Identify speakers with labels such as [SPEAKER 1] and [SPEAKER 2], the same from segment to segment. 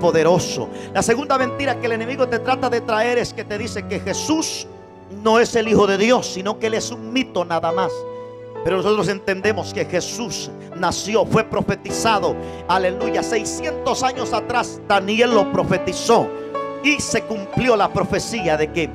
[SPEAKER 1] poderoso. La segunda mentira que el enemigo te trata de traer es que te dice que Jesús no es el Hijo de Dios, sino que Él es un mito nada más. Pero nosotros entendemos que Jesús nació, fue profetizado, aleluya, 600 años atrás Daniel lo profetizó y se cumplió la profecía de que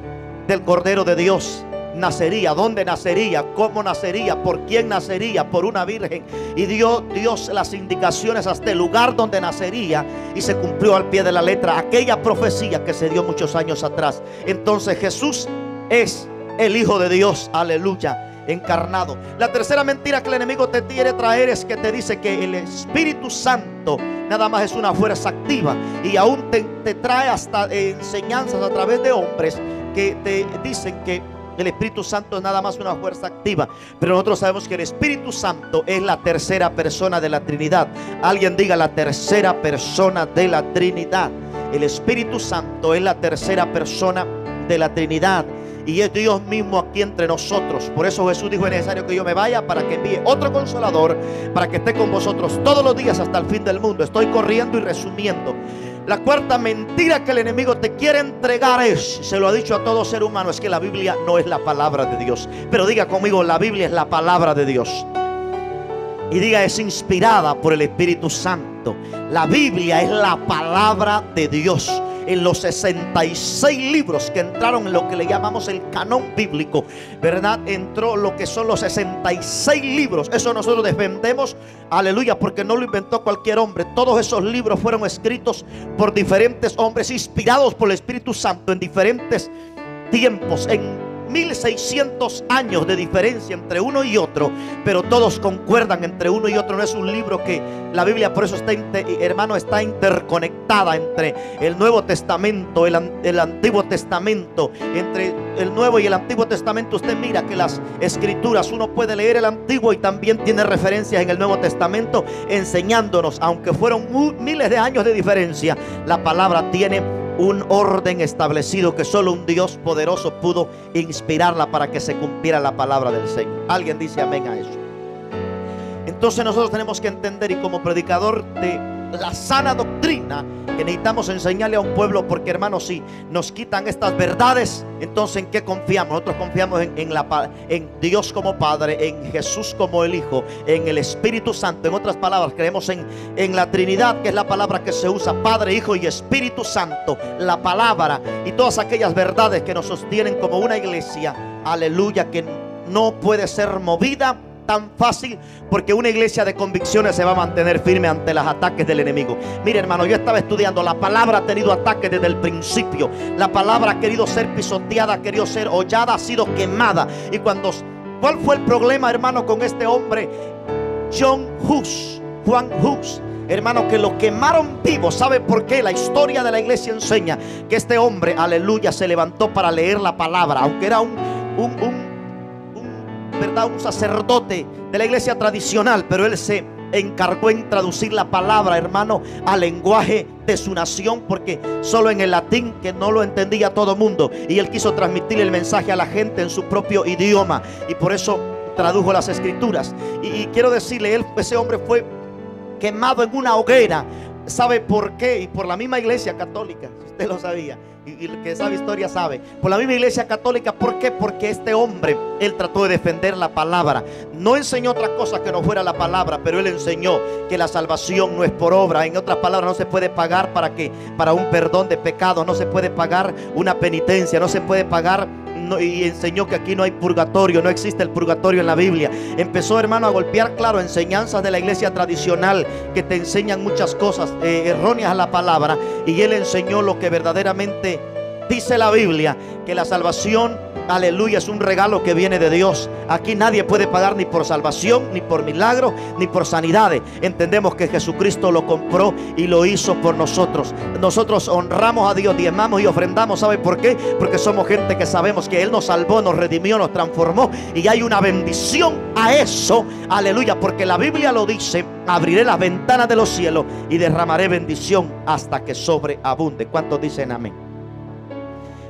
[SPEAKER 1] del Cordero de Dios nacería. ¿Dónde nacería? ¿Cómo nacería? ¿Por quién nacería? Por una virgen. Y dio Dios las indicaciones hasta el lugar donde nacería, y se cumplió al pie de la letra aquella profecía que se dio muchos años atrás. Entonces Jesús es el Hijo de Dios, aleluya, encarnado. La tercera mentira que el enemigo te quiere traer es que te dice que el Espíritu Santo nada más es una fuerza activa, y aún te trae hasta enseñanzas a través de hombres que te dicen que el Espíritu Santo es nada más una fuerza activa. Pero nosotros sabemos que el Espíritu Santo es la tercera persona de la Trinidad. Alguien diga: la tercera persona de la Trinidad. El Espíritu Santo es la tercera persona de la Trinidad, y es Dios mismo aquí entre nosotros. Por eso Jesús dijo: es necesario que yo me vaya para que envíe otro Consolador, para que esté con vosotros todos los días hasta el fin del mundo. Estoy corriendo y resumiendo. La cuarta mentira que el enemigo te quiere entregar es, se lo ha dicho a todo ser humano, es que la Biblia no es la palabra de Dios. Pero diga conmigo: la Biblia es la palabra de Dios. Y diga: es inspirada por el Espíritu Santo. La Biblia es la palabra de Dios. En los 66 libros que entraron en lo que le llamamos el canon bíblico, ¿verdad? Entró lo que son los 66 libros. Eso nosotros defendemos, aleluya, porque no lo inventó cualquier hombre. Todos esos libros fueron escritos por diferentes hombres, inspirados por el Espíritu Santo en diferentes tiempos, en 1600 años de diferencia entre uno y otro, pero todos concuerdan entre uno y otro. No es un libro que la Biblia, por eso está, hermano, está interconectada entre el Nuevo Testamento, el Antiguo Testamento. Entre el Nuevo y el Antiguo Testamento, usted mira que las Escrituras, uno puede leer el Antiguo y también tiene referencias en el Nuevo Testamento, enseñándonos, aunque fueron miles de años de diferencia, la palabra tiene un orden establecido que solo un Dios poderoso pudo inspirarla para que se cumpliera la palabra del Señor. Alguien dice amén a eso. Entonces nosotros tenemos que entender, y como predicador de la sana doctrina, que necesitamos enseñarle a un pueblo, porque hermanos, si nos quitan estas verdades, entonces ¿en qué confiamos? Nosotros confiamos en Dios como Padre, en Jesús como el Hijo, en el Espíritu Santo. En otras palabras, creemos en la Trinidad, que es la palabra que se usa: Padre, Hijo y Espíritu Santo. La palabra y todas aquellas verdades que nos sostienen como una iglesia, aleluya, que no puede ser movida tan fácil, porque una iglesia de convicciones se va a mantener firme ante los ataques del enemigo. Mire, hermano, yo estaba estudiando. La palabra ha tenido ataques desde el principio. La palabra ha querido ser pisoteada, ha querido ser hollada, ha sido quemada. Y ¿cuál fue el problema, hermano, con este hombre? Juan Hus, hermano, que lo quemaron vivo. ¿Sabe por qué? La historia de la iglesia enseña que este hombre, aleluya, se levantó para leer la palabra, aunque era ¿verdad? Un sacerdote de la iglesia tradicional, pero él se encargó en traducir la palabra, hermano, al lenguaje de su nación, porque solo en el latín, que no lo entendía todo el mundo, y él quiso transmitir el mensaje a la gente en su propio idioma, y por eso tradujo las Escrituras. Y quiero decirle, ese hombre fue quemado en una hoguera. ¿Sabe por qué? Y por la misma iglesia católica, si usted lo sabía, y el que sabe historia sabe, por la misma iglesia católica. ¿Por qué? Porque este hombre, él trató de defender la palabra. No enseñó otra cosa que no fuera la palabra, pero él enseñó que la salvación no es por obra. En otras palabras, no se puede pagar para un perdón de pecados, no se puede pagar una penitencia, no se puede pagar. Y enseñó que aquí no hay purgatorio, no existe el purgatorio en la Biblia. Empezó, hermano, a golpear, claro, enseñanzas de la iglesia tradicional que te enseñan muchas cosas erróneas a la palabra, y él enseñó lo que verdaderamente dice la Biblia, que la salvación, aleluya, es un regalo que viene de Dios. Aquí nadie puede pagar ni por salvación, ni por milagros, ni por sanidades. Entendemos que Jesucristo lo compró y lo hizo por nosotros. Nosotros honramos a Dios, diezmamos y ofrendamos. ¿Sabe por qué? Porque somos gente que sabemos que Él nos salvó, nos redimió, nos transformó, y hay una bendición a eso, aleluya, porque la Biblia lo dice: abriré las ventanas de los cielos y derramaré bendición hasta que sobreabunde. ¿Cuántos dicen amén?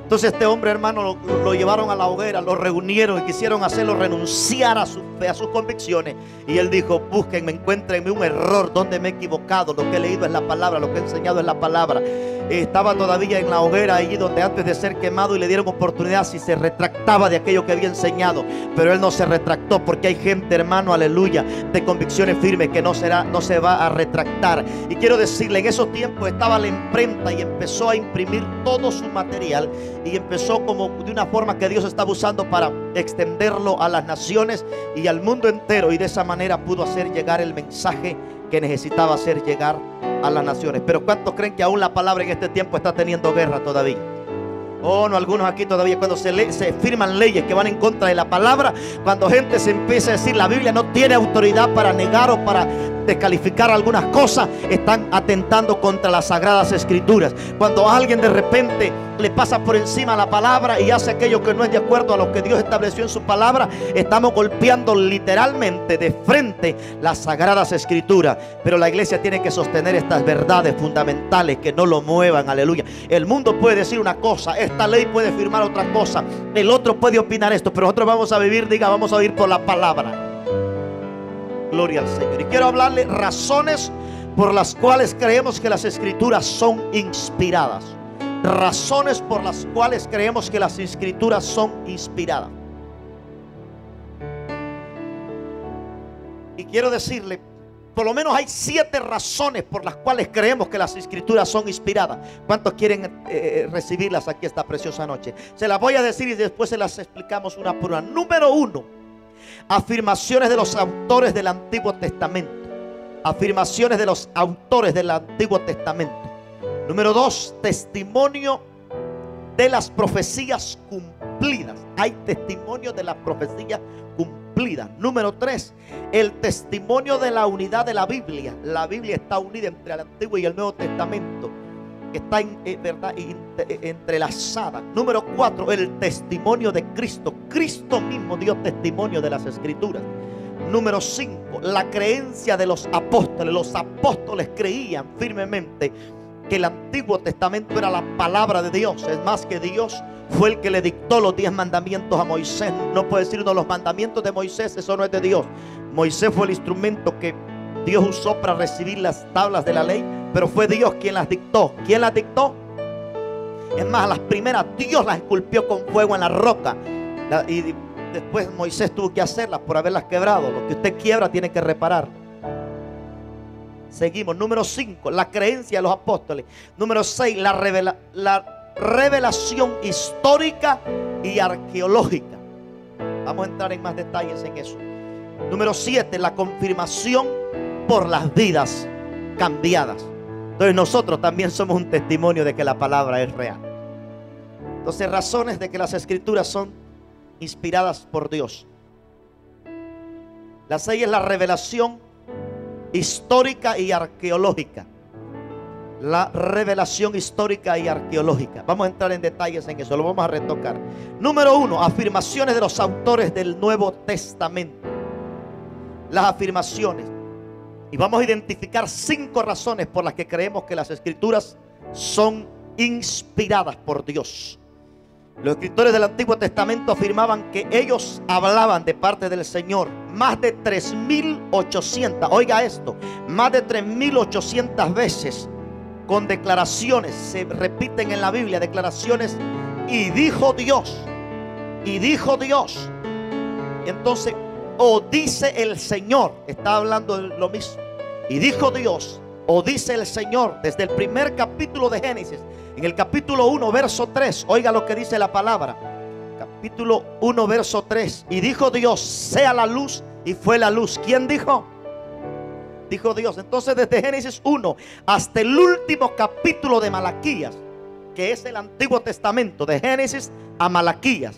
[SPEAKER 1] Entonces este hombre, hermano, lo llevaron a la hoguera, lo reunieron y quisieron hacerlo renunciar a su fe, a sus convicciones. Y él dijo: búsquenme, encuéntrenme un error donde me he equivocado. Lo que he leído es la palabra, lo que he enseñado es la palabra. Estaba todavía en la hoguera, allí donde antes de ser quemado, y le dieron oportunidad si se retractaba de aquello que había enseñado. Pero él no se retractó, porque hay gente, hermano, aleluya, de convicciones firmes que no se va a retractar. Y quiero decirle, en esos tiempos estaba la imprenta y empezó a imprimir todo su material, y empezó como de una forma que Dios estaba usando para extenderlo a las naciones y al mundo entero, y de esa manera pudo hacer llegar el mensaje que necesitaba hacer llegar a las naciones. Pero ¿cuántos creen que aún la palabra en este tiempo está teniendo guerra todavía? Oh, no, algunos aquí todavía, cuando se firman leyes que van en contra de la palabra, cuando gente se empieza a decir la Biblia no tiene autoridad para negar o para descalificar algunas cosas, están atentando contra las sagradas escrituras. Cuando alguien de repente le pasa por encima la palabra y hace aquello que no es de acuerdo a lo que Dios estableció en su palabra, estamos golpeando literalmente de frente las sagradas escrituras. Pero la iglesia tiene que sostener estas verdades fundamentales que no lo muevan, aleluya. El mundo puede decir una cosa, esta ley puede firmar otra cosa, el otro puede opinar esto, pero nosotros vamos a vivir, vamos a vivir por la palabra. Gloria al Señor. Y quiero hablarle razones por las cuales creemos que las escrituras son inspiradas. Razones por las cuales creemos que las escrituras son inspiradas. Y quiero decirle, por lo menos hay 7 razones por las cuales creemos que las escrituras son inspiradas. ¿Cuántos quieren recibirlas aquí esta preciosa noche? Se las voy a decir y después se las explicamos una por una. Número 1. Afirmaciones de los autores del Antiguo Testamento. Afirmaciones de los autores del Antiguo Testamento. Número 2, testimonio de las profecías cumplidas. Hay testimonio de las profecías cumplidas. Número 3, el testimonio de la unidad de la Biblia. La Biblia está unida entre el Antiguo y el Nuevo Testamento, está entrelazada. Número 4, el testimonio de Cristo. Cristo mismo dio testimonio de las escrituras. Número 5, la creencia de los apóstoles. Los apóstoles creían firmemente que el Antiguo Testamento era la palabra de Dios. Es más, que Dios fue el que le dictó los 10 mandamientos a Moisés. No puede decir uno, los mandamientos de Moisés, eso no es de Dios. Moisés fue el instrumento que Dios usó para recibir las tablas de la ley, pero fue Dios quien las dictó. ¿Quién las dictó? Es más, las primeras Dios las esculpió con fuego en la roca, y después Moisés tuvo que hacerlas por haberlas quebrado. Lo que usted quiebra tiene que reparar. Seguimos. Número 5, la creencia de los apóstoles. Número 6, la revelación histórica y arqueológica. Vamos a entrar en más detalles en eso. Número 7, la confirmación por las vidas cambiadas. Entonces nosotros también somos un testimonio de que la palabra es real. Entonces, razones de que las escrituras son inspiradas por Dios. La 6 es la revelación histórica y arqueológica. La revelación histórica y arqueológica. Vamos a entrar en detalles en eso, lo vamos a retocar. Número 1, afirmaciones de los autores del Nuevo Testamento. Las afirmaciones. Y vamos a identificar 5 razones por las que creemos que las escrituras son inspiradas por Dios. Los escritores del Antiguo Testamento afirmaban que ellos hablaban de parte del Señor más de 3.800, oiga esto, más de 3.800 veces, con declaraciones. Se repiten en la Biblia declaraciones: y dijo Dios, y dijo Dios. Entonces, o dice el Señor, está hablando de lo mismo. Y dijo Dios, o dice el Señor, desde el primer capítulo de Génesis. En el capítulo 1, verso 3, oiga lo que dice la palabra. Capítulo 1, verso 3. Y dijo Dios, sea la luz, y fue la luz. ¿Quién dijo? Dijo Dios. Entonces, desde Génesis 1 hasta el último capítulo de Malaquías, que es el Antiguo Testamento, de Génesis a Malaquías,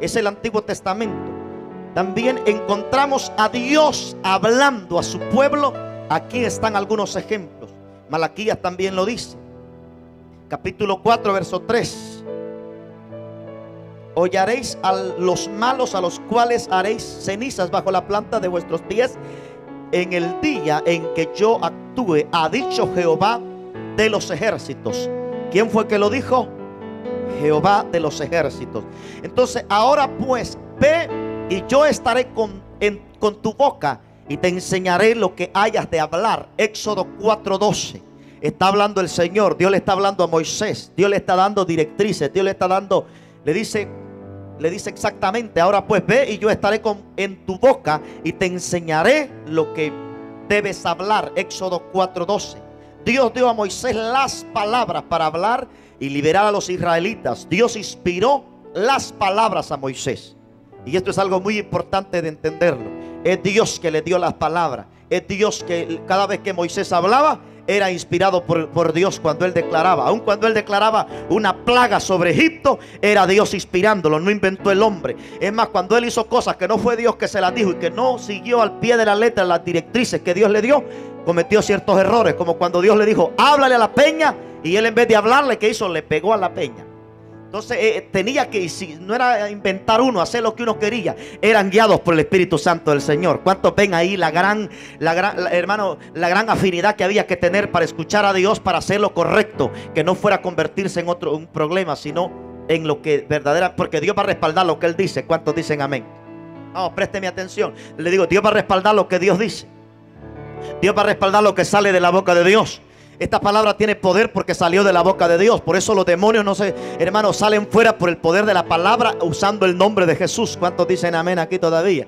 [SPEAKER 1] es el Antiguo Testamento. También encontramos a Dios hablando a su pueblo. Aquí están algunos ejemplos. Malaquías también lo dice. Capítulo 4, verso 3. Hollaréis a los malos, a los cuales haréis cenizas bajo la planta de vuestros pies en el día en que yo actúe, ha dicho Jehová de los ejércitos. ¿Quién fue que lo dijo? Jehová de los ejércitos. Entonces ahora pues ve y yo estaré con tu boca y te enseñaré lo que hayas de hablar. Éxodo 4:12. Está hablando el Señor. Dios le está hablando a Moisés. Dios le está dando directrices. Dios le está dando, le dice exactamente: ahora pues ve y yo estaré en tu boca y te enseñaré lo que debes hablar. Éxodo 4:12. Dios dio a Moisés las palabras para hablar y liberar a los israelitas. Dios inspiró las palabras a Moisés. Y esto es algo muy importante de entenderlo. Es Dios que le dio las palabras. Es Dios que cada vez que Moisés hablaba era inspirado por Dios cuando él declaraba. Aun cuando él declaraba una plaga sobre Egipto, era Dios inspirándolo, no inventó el hombre. Es más, cuando él hizo cosas que no fue Dios que se las dijo y que no siguió al pie de la letra las directrices que Dios le dio, cometió ciertos errores. Como cuando Dios le dijo: háblale a la peña, y él en vez de hablarle, ¿qué hizo? Le pegó a la peña. Entonces tenía que, si no era inventar uno, hacer lo que uno quería, eran guiados por el Espíritu Santo del Señor. ¿Cuántos ven ahí la gran afinidad que había que tener para escuchar a Dios, para hacer lo correcto, que no fuera a convertirse en un problema, sino en lo que verdadera, porque Dios va a respaldar lo que Él dice? ¿Cuántos dicen amén? Vamos, présteme atención. Le digo, Dios va a respaldar lo que Dios dice. Dios va a respaldar lo que sale de la boca de Dios. Esta palabra tiene poder porque salió de la boca de Dios. Por eso los demonios, no sé, hermanos, salen fuera por el poder de la palabra, usando el nombre de Jesús. ¿Cuántos dicen amén aquí todavía?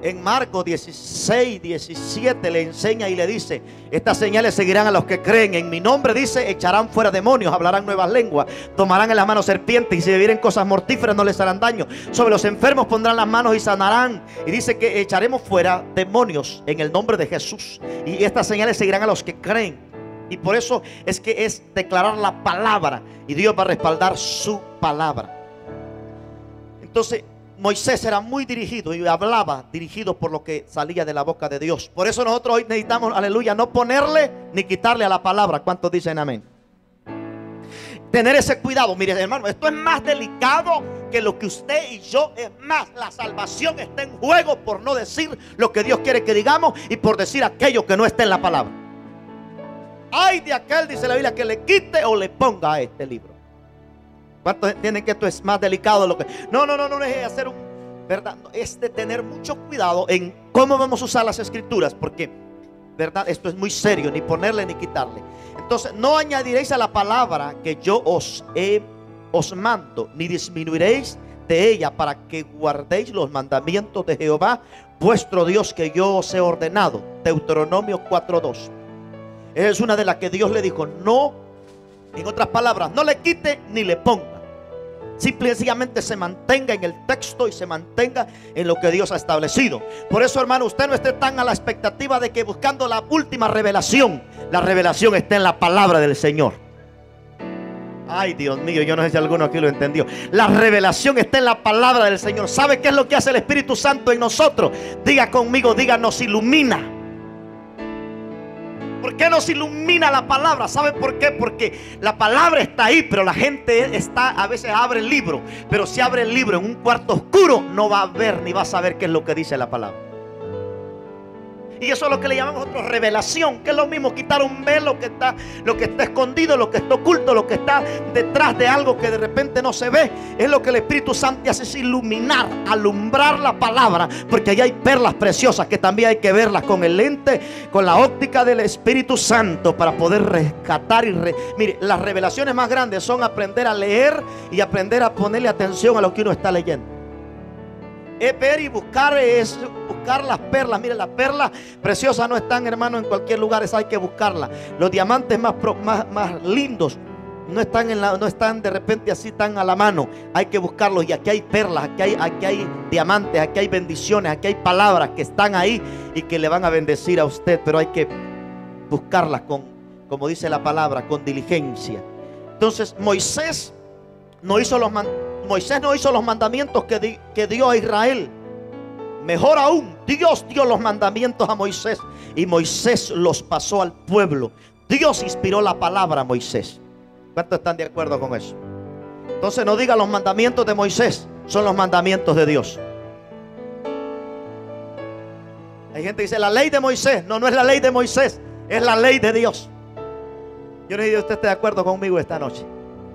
[SPEAKER 1] En Marcos 16:17 le enseña y le dice: estas señales seguirán a los que creen. En mi nombre, dice, echarán fuera demonios, hablarán nuevas lenguas, tomarán en las manos serpientes, y si bebieren cosas mortíferas no les harán daño. Sobre los enfermos pondrán las manos y sanarán. Y dice que echaremos fuera demonios en el nombre de Jesús. Y estas señales seguirán a los que creen. Y por eso es que es declarar la palabra, y Dios va a respaldar su palabra. Entonces Moisés era muy dirigido y hablaba dirigido por lo que salía de la boca de Dios. Por eso nosotros hoy necesitamos, aleluya, no ponerle ni quitarle a la palabra. ¿Cuántos dicen amén? Tener ese cuidado. Mire, hermano, esto es más delicado que lo que usted y yo. Es más, la salvación está en juego por no decir lo que Dios quiere que digamos y por decir aquello que no está en la palabra. Ay de aquel, dice la Biblia, que le quite o le ponga a este libro. ¿Cuántos entienden que esto es más delicado de lo que? No es hacer ¿verdad? Es de tener mucho cuidado en cómo vamos a usar las escrituras, porque, ¿verdad? Esto es muy serio, ni ponerle ni quitarle. Entonces, no añadiréis a la palabra que yo os mando, ni disminuiréis de ella, para que guardéis los mandamientos de Jehová vuestro Dios, que yo os he ordenado. Deuteronomio 4:2. Esa es una de las que Dios le dijo: no, en otras palabras, no le quite ni le ponga. Simplemente se mantenga en el texto y se mantenga en lo que Dios ha establecido. Por eso, hermano, usted no esté tan a la expectativa de que buscando la última revelación. La revelación está en la palabra del Señor. Ay, Dios mío, yo no sé si alguno aquí lo entendió. La revelación está en la palabra del Señor. ¿Sabe qué es lo que hace el Espíritu Santo en nosotros? Diga conmigo, diga: nos ilumina. ¿Por qué nos ilumina la palabra? ¿Sabe por qué? Porque la palabra está ahí, pero la gente a veces abre el libro. Pero si abre el libro en un cuarto oscuro, no va a ver ni va a saber qué es lo que dice la palabra. Y eso es lo que le llamamos nosotros revelación, que es lo mismo quitar un velo, lo que está escondido, lo que está oculto, lo que está detrás de algo que de repente no se ve. Es lo que el Espíritu Santo hace, es iluminar, alumbrar la palabra, porque allá hay perlas preciosas que también hay que verlas con el lente, con la óptica del Espíritu Santo, para poder rescatar Mire, las revelaciones más grandes son aprender a leer y aprender a ponerle atención a lo que uno está leyendo. Es ver y buscar, es buscar las perlas. Mire, las perlas preciosas no están, hermano, en cualquier lugar. Hay que buscarlas. Los diamantes más lindos no están de repente así tan a la mano. Hay que buscarlos. Y aquí hay perlas, aquí hay diamantes, aquí hay bendiciones, aquí hay palabras que están ahí y que le van a bendecir a usted. Pero hay que buscarlas como dice la palabra, con diligencia. Entonces Moisés no hizo los mandamientos que dio a Israel. Mejor aún, Dios dio los mandamientos a Moisés y Moisés los pasó al pueblo. Dios inspiró la palabra a Moisés. ¿Cuántos están de acuerdo con eso? Entonces no diga los mandamientos de Moisés, son los mandamientos de Dios. Hay gente que dice la ley de Moisés. No es la ley de Moisés, es la ley de Dios. Yo no sé si usted está de acuerdo conmigo esta noche.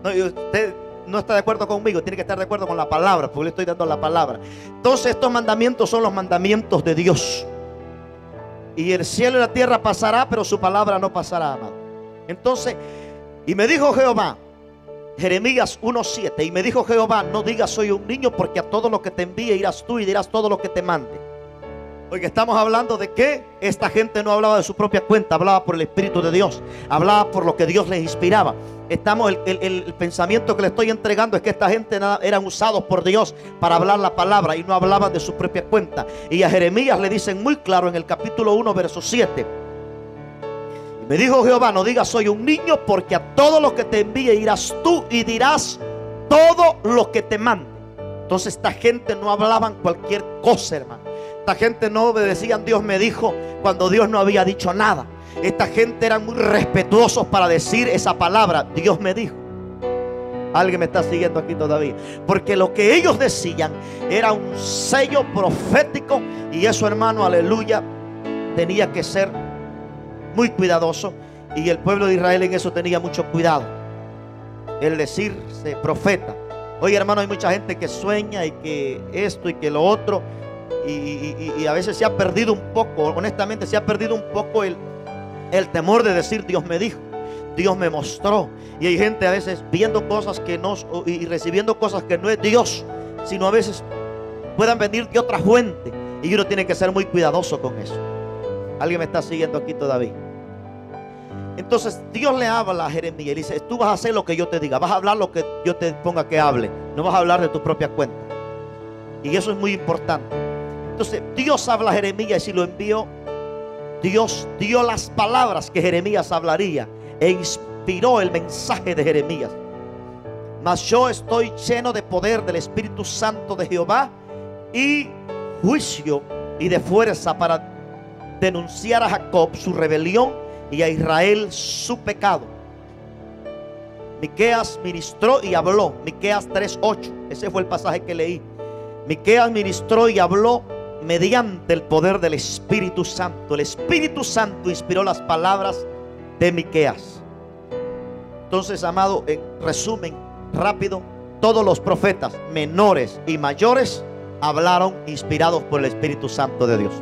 [SPEAKER 1] No, y usted no está de acuerdo conmigo, tiene que estar de acuerdo con la palabra, porque le estoy dando la palabra. Entonces estos mandamientos son los mandamientos de Dios. Y el cielo y la tierra pasará, pero su palabra no pasará, amado. Entonces, y me dijo Jehová, Jeremías 1:7, y me dijo Jehová, no digas soy un niño, porque a todo lo que te envíe irás tú y dirás todo lo que te mande. Oiga, estamos hablando de que esta gente no hablaba de su propia cuenta, hablaba por el Espíritu de Dios, hablaba por lo que Dios les inspiraba. El pensamiento que le estoy entregando es que esta gente eran usados por Dios para hablar la palabra y no hablaban de su propia cuenta. Y a Jeremías le dicen muy claro en el capítulo 1, verso 7. Me dijo Jehová, no digas soy un niño, porque a todo lo que te envíe irás tú y dirás todo lo que te mande. Entonces esta gente no hablaban cualquier cosa, hermano. Esta gente no obedecían Dios me dijo cuando Dios no había dicho nada. Esta gente eran muy respetuosos para decir esa palabra, Dios me dijo. Alguien me está siguiendo aquí todavía. Porque lo que ellos decían era un sello profético. Y eso, hermano, aleluya, tenía que ser muy cuidadoso. Y el pueblo de Israel en eso tenía mucho cuidado. El decirse profeta. Oye, hermano, hay mucha gente que sueña y que esto y que lo otro. Y a veces se ha perdido un poco, honestamente se ha perdido un poco el temor de decir Dios me dijo, Dios me mostró. Y hay gente a veces viendo cosas que no, y recibiendo cosas que no es Dios, sino a veces puedan venir de otra fuente. Y uno tiene que ser muy cuidadoso con eso. ¿Alguien me está siguiendo aquí todavía? Entonces Dios le habla a Jeremías y le dice, tú vas a hacer lo que yo te diga, vas a hablar lo que yo te ponga que hable, no vas a hablar de tu propia cuenta. Y eso es muy importante. Entonces Dios habla a Jeremías y si lo envió, Dios dio las palabras que Jeremías hablaría e inspiró el mensaje de Jeremías. Mas yo estoy lleno de poder del Espíritu Santo de Jehová y juicio y de fuerza para denunciar a Jacob su rebelión y a Israel su pecado. Miqueas ministró y habló. Miqueas 3:8. Ese fue el pasaje que leí. Miqueas ministró y habló mediante el poder del Espíritu Santo. El Espíritu Santo inspiró las palabras de Miqueas. Entonces, amado, en resumen rápido, todos los profetas menores y mayores hablaron inspirados por el Espíritu Santo de Dios.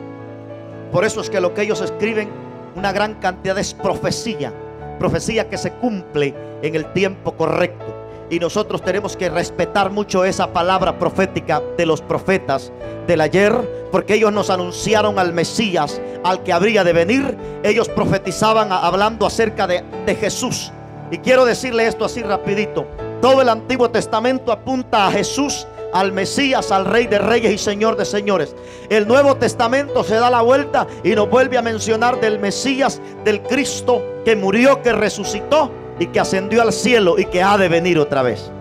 [SPEAKER 1] Por eso es que lo que ellos escriben, una gran cantidad es profecía. Profecía que se cumple en el tiempo correcto. Y nosotros tenemos que respetar mucho esa palabra profética de los profetas del ayer, porque ellos nos anunciaron al Mesías, al que habría de venir. Ellos profetizaban hablando acerca de Jesús. Y quiero decirle esto así rapidito. Todo el Antiguo Testamento apunta a Jesús, al Mesías, al Rey de Reyes y Señor de Señores. El Nuevo Testamento se da la vuelta y nos vuelve a mencionar del Mesías, del Cristo que murió, que resucitó y que ascendió al cielo y que ha de venir otra vez.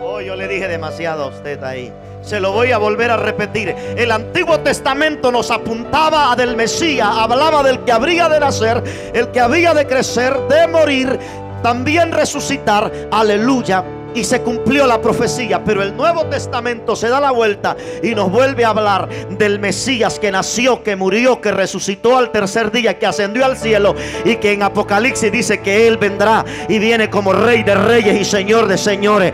[SPEAKER 1] Oh, yo le dije demasiado a usted ahí. Se lo voy a volver a repetir. El Antiguo Testamento nos apuntaba a del Mesías, hablaba del que habría de nacer, el que había de crecer, de morir, también resucitar. Aleluya. Y se cumplió la profecía. Pero el Nuevo Testamento se da la vuelta y nos vuelve a hablar del Mesías que nació, que murió, que resucitó al tercer día, que ascendió al cielo, y que en Apocalipsis dice que Él vendrá y viene como Rey de Reyes y Señor de Señores.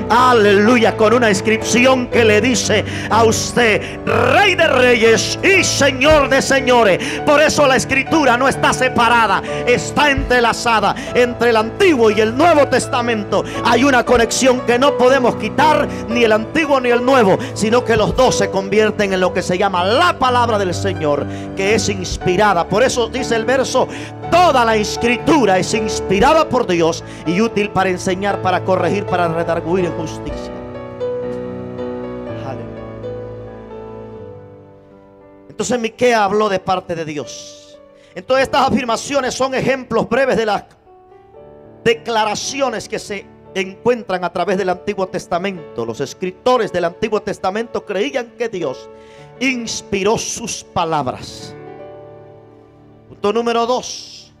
[SPEAKER 1] Aleluya, con una inscripción que le dice a usted Rey de Reyes y Señor de Señores. Por eso la Escritura no está separada, está entrelazada. Entre el Antiguo y el Nuevo Testamento hay una conexión que no podemos quitar, ni el Antiguo ni el Nuevo, sino que los dos se convierten en lo que se llama la palabra del Señor, que es inspirada. Por eso dice el verso: toda la Escritura es inspirada por Dios y útil para enseñar, para corregir, para redarguir en justicia. Aleluya. Entonces Miqueas habló de parte de Dios. Entonces estas afirmaciones son ejemplos breves de las declaraciones que se encuentran a través del Antiguo Testamento. Los escritores del Antiguo Testamento creían que Dios inspiró sus palabras. Punto número 2.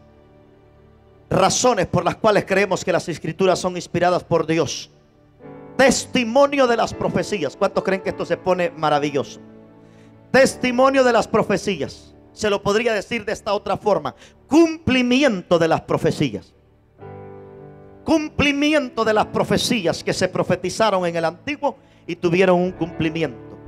[SPEAKER 1] Razones por las cuales creemos que las Escrituras son inspiradas por Dios. Testimonio de las profecías. ¿Cuántos creen que esto se pone maravilloso? Testimonio de las profecías. Se lo podría decir de esta otra forma: cumplimiento de las profecías. cumplimiento de las profecías que se profetizaron en el Antiguo y tuvieron un cumplimiento.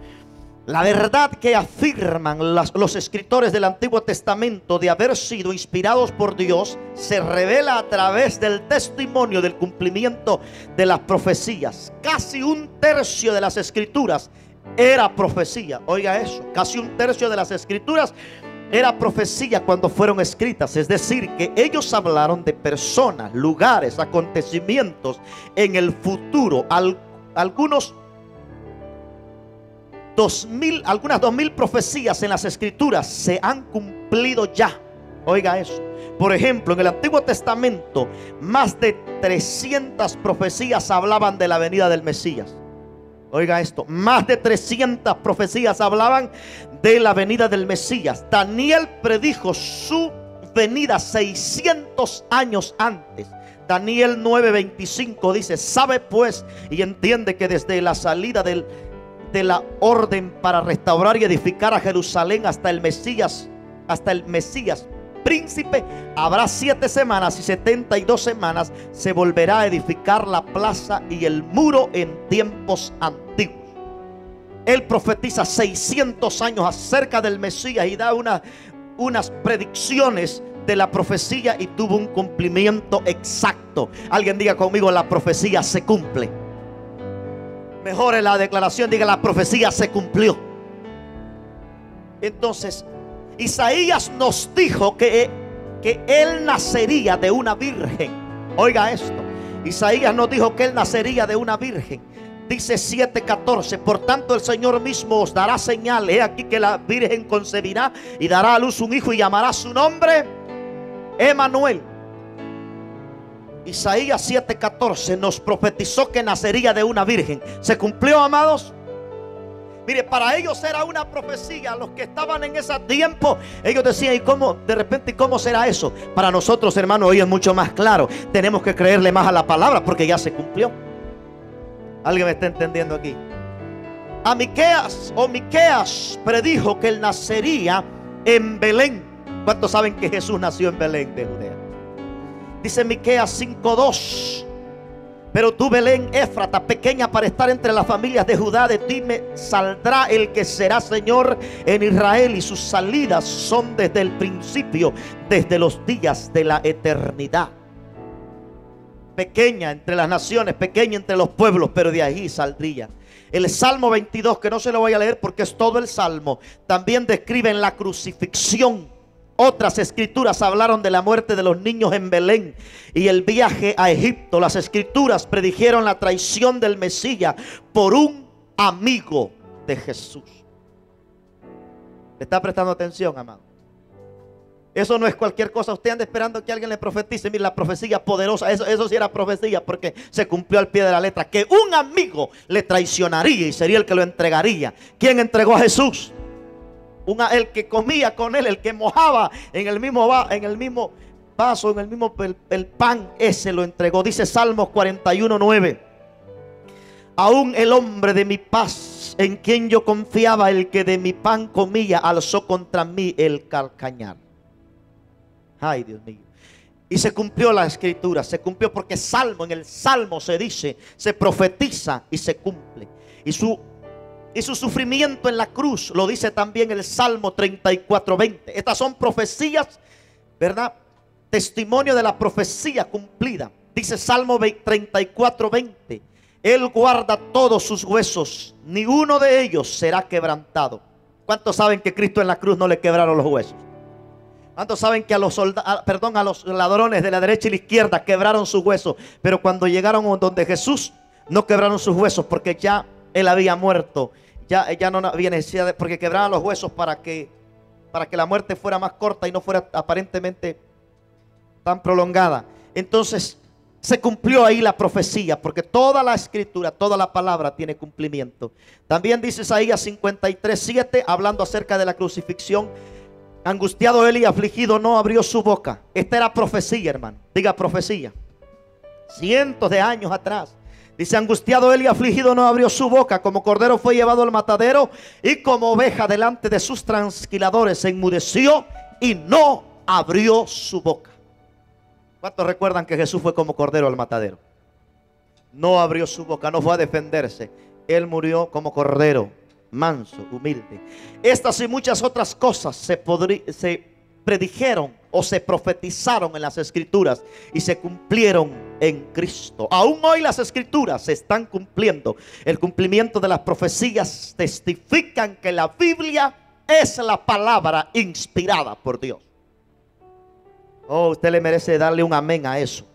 [SPEAKER 1] La verdad que afirman los escritores del Antiguo Testamento de haber sido inspirados por Dios se revela a través del testimonio del cumplimiento de las profecías. Casi un tercio de las escrituras era profecía. Oiga eso, casi un tercio de las escrituras era profecía cuando fueron escritas. Es decir, que ellos hablaron de personas, lugares, acontecimientos en el futuro. Algunas 2000 profecías en las escrituras se han cumplido ya. Oiga eso. Por ejemplo, en el Antiguo Testamento más de 300 profecías hablaban de la venida del Mesías. Oiga esto, más de 300 profecías hablaban de la venida del Mesías. Daniel predijo su venida 600 años antes. Daniel 9:25 dice: sabe pues y entiende que desde la salida de la orden para restaurar y edificar a Jerusalén hasta el Mesías príncipe, habrá 7 semanas y 72 semanas se volverá a edificar la plaza y el muro en tiempos antiguos. Él profetiza 600 años acerca del Mesías y da unas predicciones de la profecía y tuvo un cumplimiento exacto. Alguien diga conmigo: la profecía se cumple. Mejore la declaración, diga: la profecía se cumplió. Entonces Isaías nos dijo que él nacería de una virgen. Oiga esto, Isaías nos dijo que él nacería de una virgen. Dice 7:14: por tanto el Señor mismo os dará señal. He aquí que la virgen concebirá y dará a luz un hijo y llamará su nombre Emmanuel. Isaías 7:14 nos profetizó que nacería de una virgen. ¿Se cumplió, amados? Mire, para ellos era una profecía. Los que estaban en ese tiempo, ellos decían: ¿y cómo? De repente, ¿cómo será eso? Para nosotros, hermanos, hoy es mucho más claro. Tenemos que creerle más a la palabra porque ya se cumplió. ¿Alguien me está entendiendo aquí? Miqueas predijo que él nacería en Belén. ¿Cuántos saben que Jesús nació en Belén de Judea? Dice Miqueas 5:2: pero tú, Belén Éfrata, pequeña para estar entre las familias de Judá, de ti me saldrá el que será Señor en Israel, y sus salidas son desde el principio, desde los días de la eternidad. Pequeña entre las naciones, pequeña entre los pueblos, pero de ahí saldría. El Salmo 22, que no se lo voy a leer porque es todo el Salmo, también describe la crucifixión. Otras escrituras hablaron de la muerte de los niños en Belén y el viaje a Egipto. Las escrituras predijeron la traición del Mesías por un amigo de Jesús. ¿Le está prestando atención, amado? Eso no es cualquier cosa. Usted anda esperando que alguien le profetice. Mire, la profecía poderosa, eso sí era profecía, porque se cumplió al pie de la letra. Que un amigo le traicionaría y sería el que lo entregaría. ¿Quién entregó a Jesús? El que comía con él, el que mojaba en el mismo vaso, en el mismo el pan, ese lo entregó. Dice Salmos 41:9: aún el hombre de mi paz, en quien yo confiaba, el que de mi pan comía, alzó contra mí el calcañar. Ay, Dios mío. Y se cumplió la escritura, se cumplió porque en el Salmo se dice, se profetiza y se cumple. Y su sufrimiento en la cruz lo dice también el Salmo 34:20. Estas son profecías, ¿verdad? Testimonio de la profecía cumplida. Dice Salmo 34:20: Él guarda todos sus huesos, ni uno de ellos será quebrantado. ¿Cuántos saben que Cristo en la cruz no le quebraron los huesos? ¿Cuántos saben que a los ladrones de la derecha y la izquierda quebraron sus huesos? Pero cuando llegaron donde Jesús, no quebraron sus huesos porque ya él había muerto. Ya no había necesidad porque quebraban los huesos para que la muerte fuera más corta y no fuera aparentemente tan prolongada. Entonces se cumplió ahí la profecía, porque toda la escritura, toda la palabra tiene cumplimiento. También dice Isaías 53:7, hablando acerca de la crucifixión: angustiado él y afligido, no abrió su boca. Esta era profecía, hermano. Diga profecía. Cientos de años atrás. Dice: angustiado él y afligido, no abrió su boca. Como cordero fue llevado al matadero, y como oveja delante de sus trasquiladores se enmudeció y no abrió su boca. ¿Cuántos recuerdan que Jesús fue como cordero al matadero? No abrió su boca, no fue a defenderse. Él murió como cordero, manso, humilde. Estas y muchas otras cosas se predijeron o se profetizaron en las escrituras y se cumplieron en Cristo. Aún hoy las escrituras se están cumpliendo. El cumplimiento de las profecías testifican que la Biblia es la palabra inspirada por Dios. Oh, usted le merece darle un amén a eso.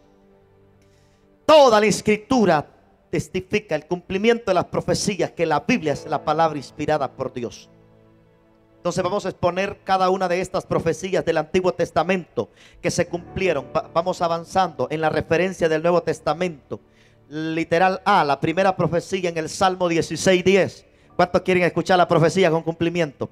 [SPEAKER 1] Toda la escritura testifica el cumplimiento de las profecías, que la Biblia es la palabra inspirada por Dios. Entonces vamos a exponer cada una de estas profecías del Antiguo Testamento que se cumplieron. Vamos avanzando en la referencia del Nuevo Testamento. Literal A, la primera profecía en el Salmo 16:10. ¿Cuántos quieren escuchar la profecía con cumplimiento?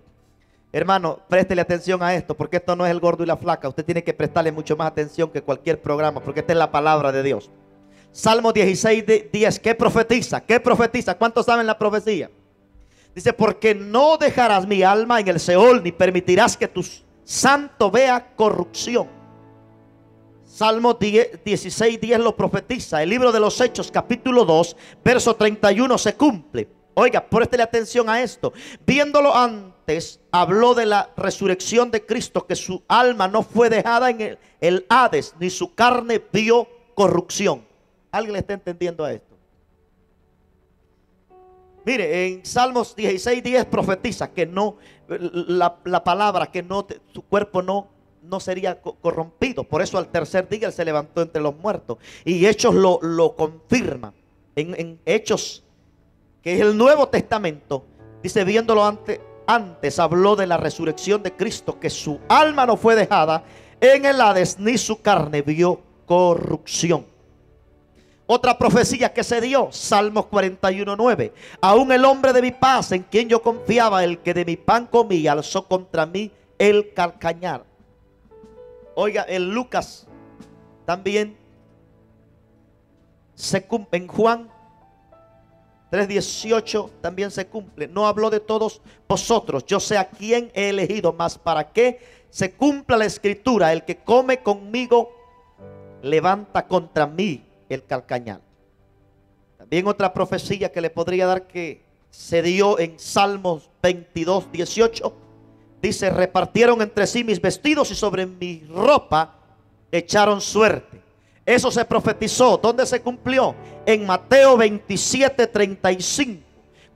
[SPEAKER 1] Hermano, préstele atención a esto, porque esto no es el gordo y la flaca. Usted tiene que prestarle mucho más atención que cualquier programa, porque esta es la palabra de Dios. Salmo 16:10. ¿Qué profetiza? ¿Qué profetiza? ¿Cuántos saben la profecía? Dice: porque no dejarás mi alma en el Seol, ni permitirás que tu santo vea corrupción. Salmo 16:10 lo profetiza. El libro de los Hechos, capítulo 2, verso 31 se cumple. Oiga, préstele atención a esto. Viéndolo antes, habló de la resurrección de Cristo, que su alma no fue dejada en el Hades, ni su carne vio corrupción. ¿Alguien le está entendiendo a esto? Mire, en Salmos 16:10 profetiza que no, la palabra, que no, su cuerpo no sería corrompido. Por eso al tercer día él se levantó entre los muertos. Y Hechos lo confirma. En Hechos, que es el Nuevo Testamento, dice: viéndolo antes habló de la resurrección de Cristo, que su alma no fue dejada en el Hades, ni su carne vio corrupción. Otra profecía que se dio, Salmos 41:9. Aún el hombre de mi paz, en quien yo confiaba, el que de mi pan comía, alzó contra mí el calcañar. Oiga, en Lucas también se cumple. En Juan 3:18 también se cumple. No habló de todos vosotros, yo sé a quién he elegido, mas para que se cumpla la escritura: el que come conmigo levanta contra mí el calcañar. También otra profecía que le podría dar, que se dio en Salmos 22:18, dice: repartieron entre sí mis vestidos y sobre mi ropa echaron suerte. Eso se profetizó. ¿Dónde se cumplió? En Mateo 27:35.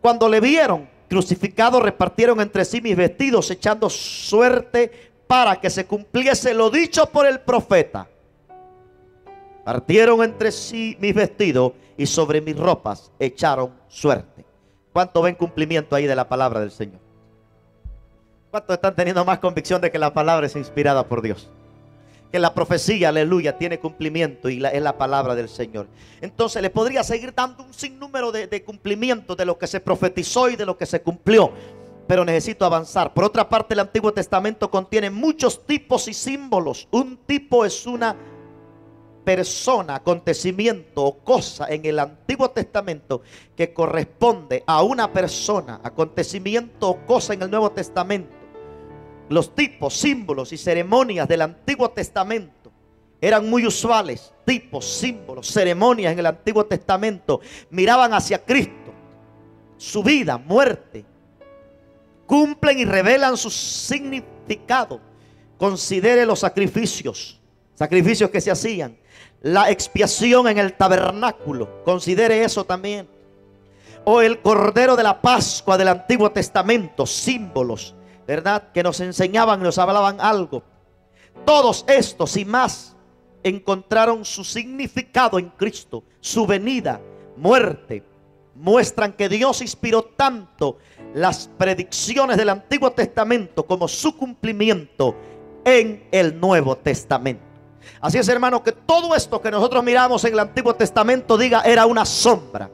[SPEAKER 1] Cuando le vieron crucificado, repartieron entre sí mis vestidos, echando suerte, para que se cumpliese lo dicho por el profeta: partieron entre sí mis vestidos y sobre mis ropas echaron suerte. ¿Cuánto ven cumplimiento ahí de la palabra del Señor? ¿Cuántos están teniendo más convicción de que la palabra es inspirada por Dios? Que la profecía, aleluya, tiene cumplimiento y es la palabra del Señor. Entonces le podría seguir dando un sinnúmero de cumplimientos de lo que se profetizó y de lo que se cumplió, pero necesito avanzar. Por otra parte, el Antiguo Testamento contiene muchos tipos y símbolos. Un tipo es una persona, acontecimiento o cosa en el Antiguo Testamento que corresponde a una persona, acontecimiento o cosa en el Nuevo Testamento. Los tipos, símbolos y ceremonias del Antiguo Testamento eran muy usuales. Tipos, símbolos, ceremonias en el Antiguo Testamento miraban hacia Cristo, su vida, muerte. Cumplen y revelan su significado. Considere los sacrificios que se hacían. La expiación en el tabernáculo, considere eso también. O el Cordero de la Pascua del Antiguo Testamento, símbolos, ¿verdad?, que nos enseñaban, nos hablaban algo. Todos estos y más encontraron su significado en Cristo. Su venida, muerte, muestran que Dios inspiró tanto las predicciones del Antiguo Testamento como su cumplimiento en el Nuevo Testamento. Así es, hermano, que todo esto que nosotros miramos en el Antiguo Testamento, diga, era una sombra,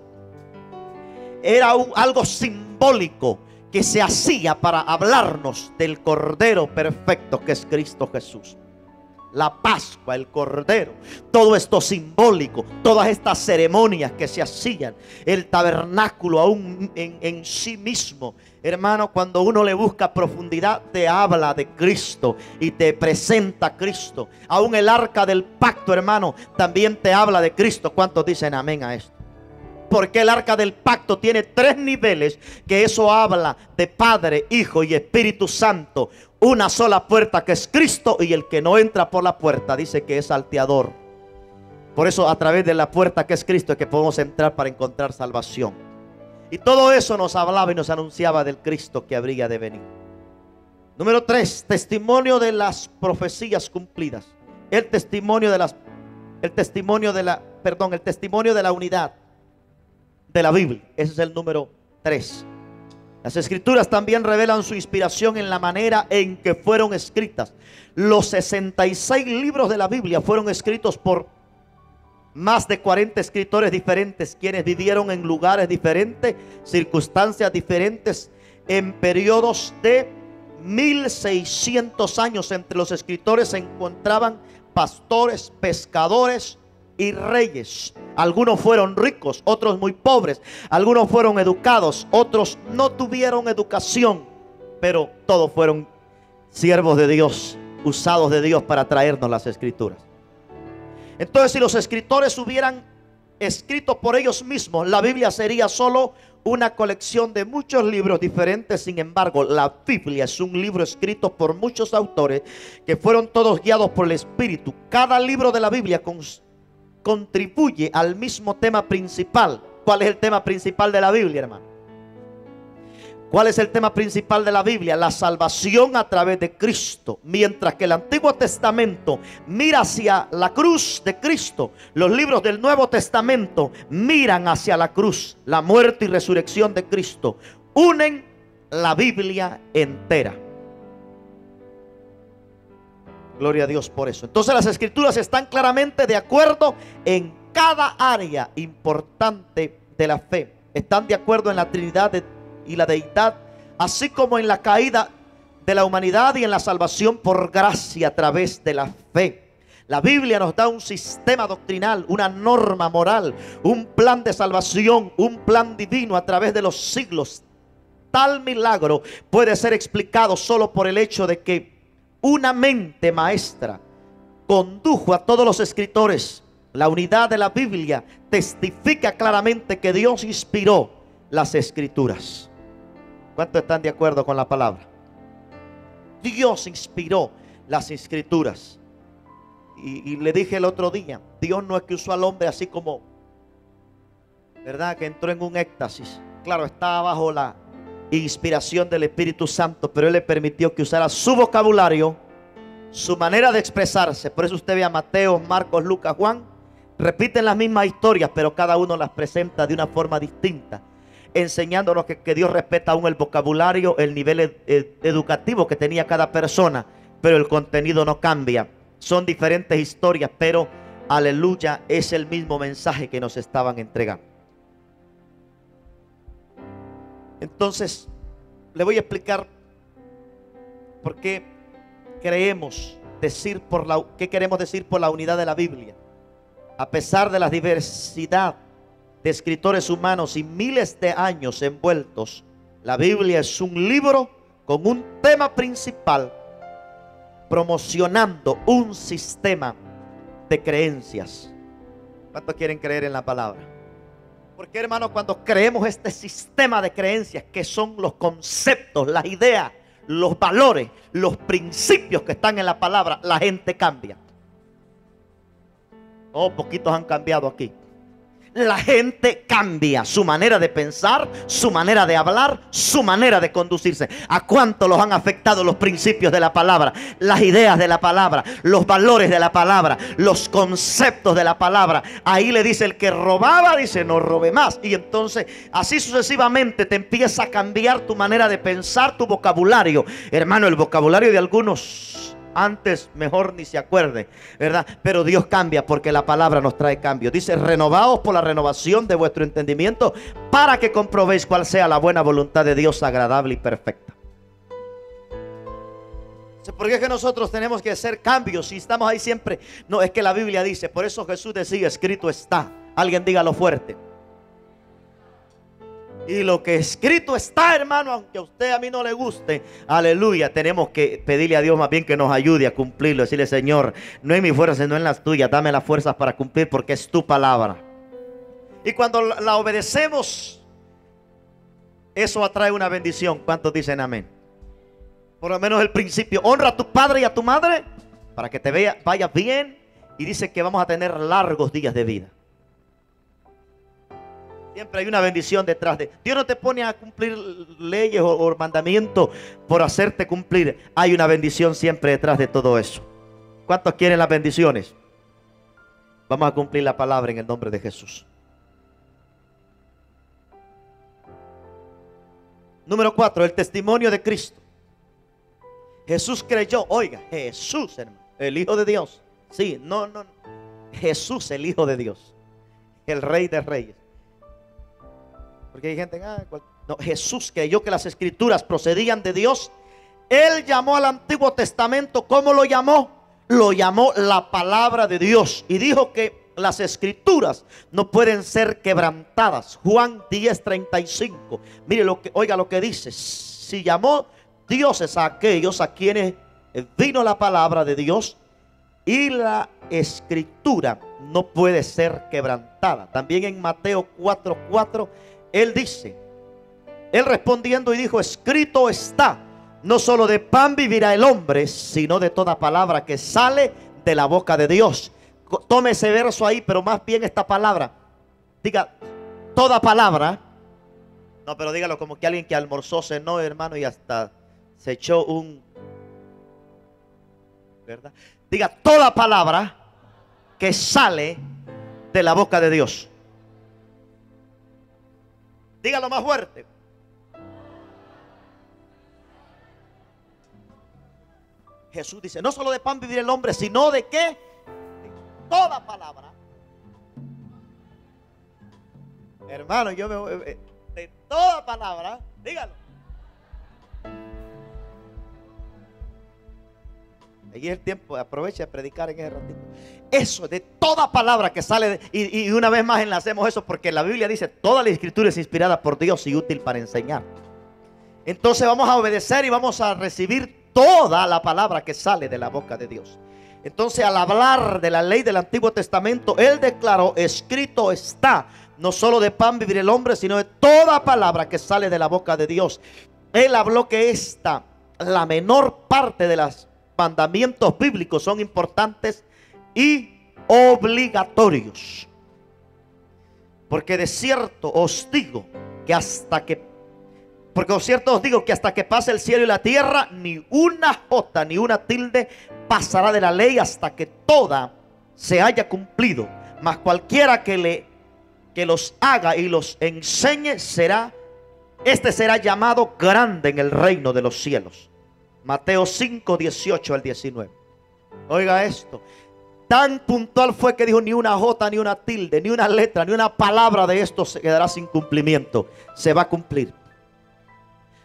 [SPEAKER 1] era algo simbólico que se hacía para hablarnos del Cordero perfecto, que es Cristo Jesús. la Pascua, el Cordero, todo esto simbólico, todas estas ceremonias que se hacían, el tabernáculo aún en sí mismo. Hermano, cuando uno le busca profundidad, te habla de Cristo y te presenta a Cristo. Aún el arca del pacto, hermano, también te habla de Cristo. ¿Cuántos dicen amén a esto? Porque el arca del pacto tiene 3 niveles, que eso habla de Padre, Hijo y Espíritu Santo. Una sola puerta, que es Cristo, y el que no entra por la puerta dice que es salteador. Por eso a través de la puerta, que es Cristo, es que podemos entrar para encontrar salvación. Y todo eso nos hablaba y nos anunciaba del Cristo que habría de venir. Número 3, testimonio de las profecías cumplidas. El testimonio de la unidad de la Biblia. Ese es el número 3. Las escrituras también revelan su inspiración en la manera en que fueron escritas. Los 66 libros de la Biblia fueron escritos por más de 40 escritores diferentes, quienes vivieron en lugares diferentes, circunstancias diferentes, en periodos de 1600 años. Entre los escritores se encontraban pastores, pescadores y reyes. Algunos fueron ricos, otros muy pobres. Algunos fueron educados, otros no tuvieron educación. Pero todos fueron siervos de Dios, usados de Dios para traernos las escrituras. Entonces, si los escritores hubieran escrito por ellos mismos, la Biblia sería solo una colección de muchos libros diferentes. Sin embargo, la Biblia es un libro escrito por muchos autores que fueron todos guiados por el Espíritu. Cada libro de la Biblia contribuye al mismo tema principal. ¿Cuál es el tema principal de la Biblia, hermano? ¿Cuál es el tema principal de la Biblia? La salvación a través de Cristo. Mientras que el Antiguo Testamento mira hacia la cruz de Cristo, los libros del Nuevo Testamento miran hacia la cruz, la muerte y resurrección de Cristo. Unen la Biblia entera. Gloria a Dios por eso. Entonces las escrituras están claramente de acuerdo en cada área importante de la fe. Están de acuerdo en la Trinidad y la deidad, así como en la caída de la humanidad y en la salvación por gracia a través de la fe. La Biblia nos da un sistema doctrinal, una norma moral, un plan de salvación, un plan divino a través de los siglos. Tal milagro puede ser explicado solo por el hecho de que una mente maestra condujo a todos los escritores. La unidad de la Biblia testifica claramente que Dios inspiró las escrituras. ¿Cuántos están de acuerdo con la palabra? Dios inspiró las escrituras. Y le dije el otro día, Dios no es que usó al hombre así como, ¿verdad? Que entró en un éxtasis. Claro, estaba bajo la inspiración del Espíritu Santo, pero Él le permitió que usara su vocabulario, su manera de expresarse. Por eso usted ve a Mateo, Marcos, Lucas, Juan, repiten las mismas historias, pero cada uno las presenta de una forma distinta, enseñándonos que Dios respeta aún el vocabulario, el nivel educativo que tenía cada persona, pero el contenido no cambia. Son diferentes historias, pero aleluya, es el mismo mensaje que nos estaban entregando. Entonces, le voy a explicar por qué queremos decir qué queremos decir por la unidad de la Biblia. A pesar de la diversidad de escritores humanos y miles de años envueltos, la Biblia es un libro con un tema principal, promocionando un sistema de creencias. ¿Cuántos quieren creer en la palabra? Porque, hermano, cuando creemos este sistema de creencias, que son los conceptos, las ideas, los valores, los principios que están en la palabra, la gente cambia. Oh, poquitos han cambiado aquí. La gente cambia su manera de pensar, su manera de hablar, su manera de conducirse. ¿A cuánto los han afectado los principios de la palabra, las ideas de la palabra, los valores de la palabra, los conceptos de la palabra? Ahí le dice el que robaba, dice no robe más. Y entonces así sucesivamente te empieza a cambiar tu manera de pensar, tu vocabulario. Hermano, el vocabulario de algunos antes mejor ni se acuerde, ¿verdad? Pero Dios cambia porque la palabra nos trae cambio. Dice, renovaos por la renovación de vuestro entendimiento, para que comprobéis cuál sea la buena voluntad de Dios, agradable y perfecta. ¿Por qué es que nosotros tenemos que hacer cambios si estamos ahí siempre? No, es que la Biblia dice, por eso Jesús decía, escrito está. Alguien dígalo fuerte. Y lo que escrito está, hermano, aunque a usted, a mí no le guste, aleluya, tenemos que pedirle a Dios más bien que nos ayude a cumplirlo. Decirle, Señor, no en mi fuerza, sino en las tuyas, dame las fuerzas para cumplir, porque es tu palabra. Y cuando la obedecemos, eso atrae una bendición. ¿Cuántos dicen amén? Por lo menos el principio, honra a tu padre y a tu madre para que te vayas bien. Y dice que vamos a tener largos días de vida. Siempre hay una bendición detrás de. Dios no te pone a cumplir leyes o mandamientos por hacerte cumplir. Hay una bendición siempre detrás de todo eso. ¿Cuántos quieren las bendiciones? Vamos a cumplir la palabra en el nombre de Jesús. Número 4, el testimonio de Cristo. Jesús creyó, oiga, Jesús, hermano, el Hijo de Dios. Sí, no. Jesús, el Hijo de Dios, el Rey de Reyes. Porque hay gente, no, Jesús creyó que las escrituras procedían de Dios. Él llamó al Antiguo Testamento, ¿cómo lo llamó? Lo llamó la palabra de Dios. Y dijo que las escrituras no pueden ser quebrantadas. Juan 10:35. Mire oiga lo que dice. Si llamó dioses a aquellos a quienes vino la palabra de Dios, y la escritura no puede ser quebrantada. También en Mateo 4:4 él dice, él respondiendo y dijo, escrito está, no solo de pan vivirá el hombre, sino de toda palabra que sale de la boca de Dios. Tome ese verso ahí, pero más bien esta palabra. Diga, toda palabra. No, pero dígalo como que alguien que almorzó, cenó, hermano, y hasta se echó ¿verdad? Diga, toda palabra que sale de la boca de Dios. Dígalo más fuerte. Jesús dice, no solo de pan vivir el hombre, sino de qué? De toda palabra. Hermano, yo me de toda palabra, dígalo. Ahí es el tiempo, aprovecha de predicar en ese ratito. Eso, de toda palabra que sale y una vez más enlacemos eso, porque la Biblia dice, toda la escritura es inspirada por Dios y útil para enseñar. Entonces vamos a obedecer y vamos a recibir toda la palabra que sale de la boca de Dios. Entonces, al hablar de la ley del Antiguo Testamento, él declaró, escrito está, no solo de pan vivir el hombre, sino de toda palabra que sale de la boca de Dios. Él habló que la menor parte de los mandamientos bíblicos son importantes y obligatorios. Porque de cierto os digo que hasta que pase el cielo y la tierra, ni una jota ni una tilde pasará de la ley hasta que toda se haya cumplido. Mas cualquiera que los haga y los enseñe será llamado grande en el reino de los cielos. Mateo 5:18-19. Oiga esto. Tan puntual fue que dijo, ni una jota, ni una tilde, ni una letra, ni una palabra de esto se quedará sin cumplimiento. Se va a cumplir.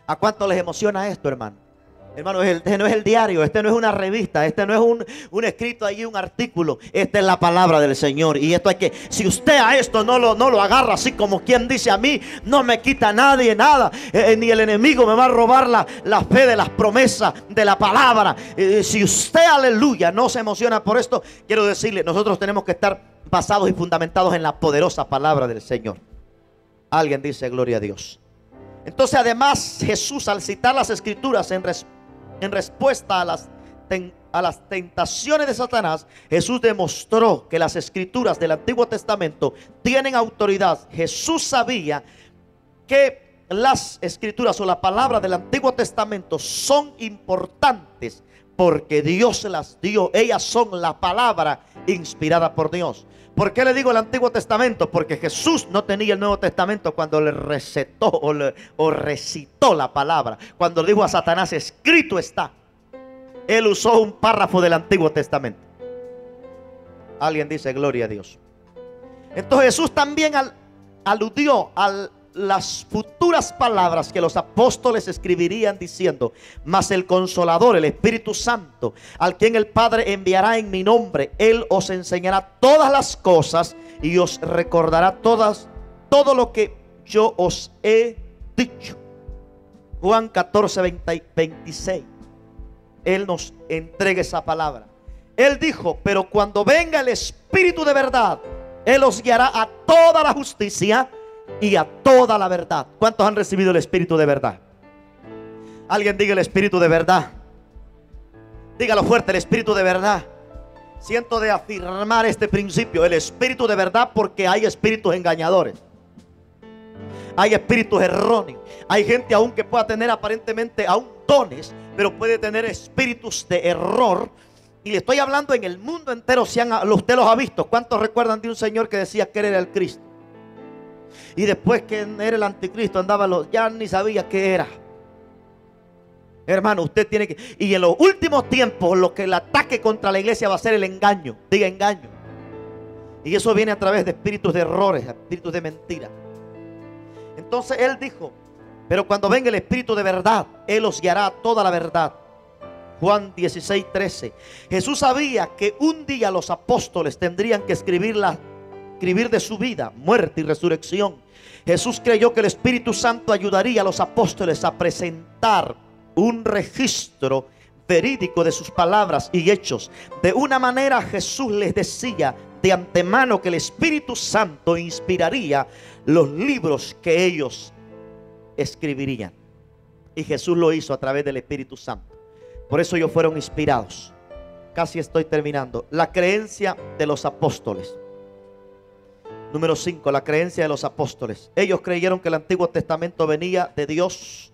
[SPEAKER 1] ¿A cuánto les emociona esto, hermano? Hermano, este no es el diario, este no es una revista, este no es un escrito allí, un artículo. Esta es la palabra del Señor. Y esto hay que, si usted a esto no lo agarra así como quien dice, a mí no me quita nadie nada, ni el enemigo me va a robar la fe de las promesas de la palabra. Si usted, aleluya, no se emociona por esto, quiero decirle, nosotros tenemos que estar basados y fundamentados en la poderosa palabra del Señor. Alguien dice, gloria a Dios. Entonces, además, Jesús, al citar las escrituras en respuesta a las tentaciones de Satanás, Jesús demostró que las escrituras del Antiguo Testamento tienen autoridad. Jesús sabía que las escrituras o la palabra del Antiguo Testamento son importantes porque Dios se las dio. Ellas son la palabra inspirada por Dios. ¿Por qué le digo el Antiguo Testamento? Porque Jesús no tenía el Nuevo Testamento cuando le recetó o recitó la palabra. Cuando le dijo a Satanás, escrito está. Él usó un párrafo del Antiguo Testamento. Alguien dice, gloria a Dios. Entonces Jesús también aludió a las futuras palabras que los apóstoles escribirían diciendo: mas el Consolador, el Espíritu Santo, al quien el Padre enviará en mi nombre, Él os enseñará todas las cosas y os recordará todo lo que yo os he dicho. Juan 14, 26. Él nos entrega esa palabra. Él dijo: pero cuando venga el Espíritu de verdad, Él os guiará a toda la justicia y a toda la verdad. ¿Cuántos han recibido el Espíritu de verdad? Alguien diga: el Espíritu de verdad. Dígalo fuerte: el Espíritu de verdad. Siento de afirmar este principio: el Espíritu de verdad, porque hay espíritus engañadores, hay espíritus erróneos, hay gente aún que pueda tener aparentemente aún dones, pero puede tener espíritus de error. Y le estoy hablando en el mundo entero. Usted los ha visto. ¿Cuántos recuerdan de un señor que decía que era el Cristo? Y después que era el anticristo ya ni sabía qué era. Hermano, usted tiene que... Y en los últimos tiempos lo que el ataque contra la iglesia va a ser el engaño. Diga: engaño. Y eso viene a través de espíritus de errores, espíritus de mentira. Entonces Él dijo: pero cuando venga el Espíritu de verdad, Él os guiará a toda la verdad. Juan 16, 13. Jesús sabía que un día los apóstoles tendrían que escribir de su vida, muerte y resurrección. Jesús creyó que el Espíritu Santo ayudaría a los apóstoles a presentar un registro verídico de sus palabras y hechos. De una manera, Jesús les decía de antemano que el Espíritu Santo inspiraría los libros que ellos escribirían. Y Jesús lo hizo a través del Espíritu Santo. Por eso ellos fueron inspirados. Casi estoy terminando. La creencia de los apóstoles. Número 5, la creencia de los apóstoles. Ellos creyeron que el Antiguo Testamento venía de Dios.